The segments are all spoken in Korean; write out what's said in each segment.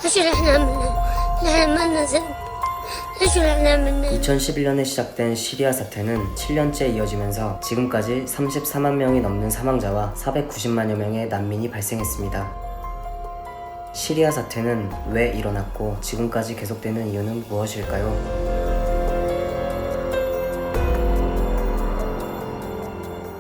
ايش اللي احنا عملناه؟ اللي عملنا ذنب. ايش اللي احنا عملناه؟ 2011년에 시작된 시리아 사태는 7년째 이어지면서 지금까지 34만 명이 넘는 사망자와 490만여 명의 난민이 발생했습니다. 시리아 사태는 왜 일어났고 지금까지 계속되는 이유는 무엇일까요?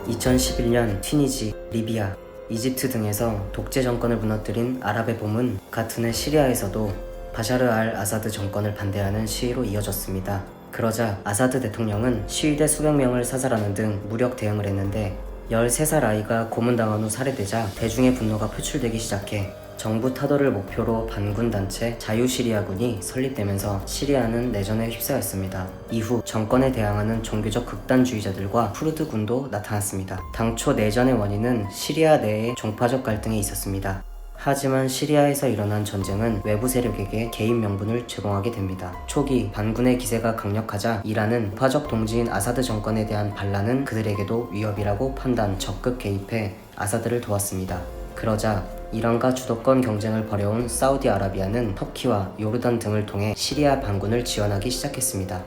2011년 튀니지, 리비아, 이집트 등에서 독재 정권을 무너뜨린 아랍의 봄은 같은 해 시리아에서도 바샤르 알 아사드 정권을 반대하는 시위로 이어졌습니다. 그러자 아사드 대통령은 시위대 수백 명을 사살하는 등 무력 대응을 했는데 13살 아이가 고문당한 후 살해되자 대중의 분노가 표출되기 시작해 정부 타도를 목표로 반군 단체 자유시리아군이 설립되면서 시리아는 내전에 휩싸였습니다. 이후 정권에 대항하는 종교적 극단주의자들과 쿠르드군도 나타났습니다. 당초 내전의 원인은 시리아 내에 종파적 갈등이 있었습니다. 하지만 시리아에서 일어난 전쟁은 외부 세력에게 개인 명분을 제공하게 됩니다. 초기 반군의 기세가 강력하자 이란은 파적 동지인 아사드 정권에 대한 반란은 그들에게도 위협이라고 판단, 적극 개입해 아사드를 도왔습니다. 그러자 이란과 주도권 경쟁을 벌여온 사우디아라비아는 터키와 요르단 등을 통해 시리아 반군을 지원하기 시작했습니다.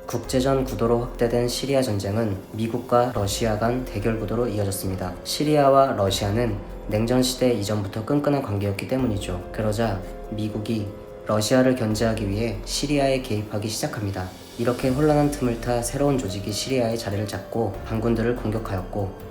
국제전 구도로 확대된 시리아 전쟁은 미국과 러시아 간 대결 구도로 이어졌습니다. 시리아와 러시아는 냉전 시대 이전부터 끈끈한 관계였기 때문이죠. 그러자 미국이 러시아를 견제하기 위해 시리아에 개입하기 시작합니다. 이렇게 혼란한 틈을 타 새로운 조직이 시리아의 자리를 잡고 반군들을 공격하였고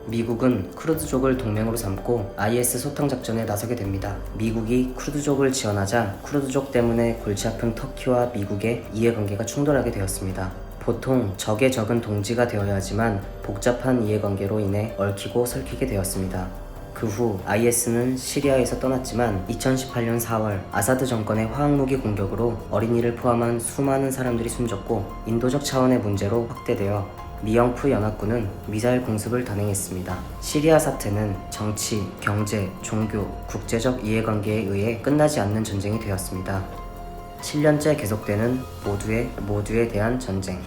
미국은 쿠르드족을 동맹으로 삼고 IS 소탕 작전에 나서게 됩니다. 미국이 쿠르드족을 지원하자 쿠르드족 때문에 골치 아픈 터키와 미국의 이해관계가 충돌하게 되었습니다. 보통 적의 적은 동지가 되어야 하지만 복잡한 이해관계로 인해 얽히고 설키게 되었습니다. 그 후 IS는 시리아에서 떠났지만 2018년 4월 아사드 정권의 화학무기 공격으로 어린이를 포함한 수많은 사람들이 숨졌고 인도적 차원의 문제로 확대되어 미영프 연합군은 미사일 공습을 단행했습니다. 시리아 사태는 정치, 경제, 종교, 국제적 이해관계에 의해 끝나지 않는 전쟁이 되었습니다. 7년째 계속되는 모두에 대한 전쟁.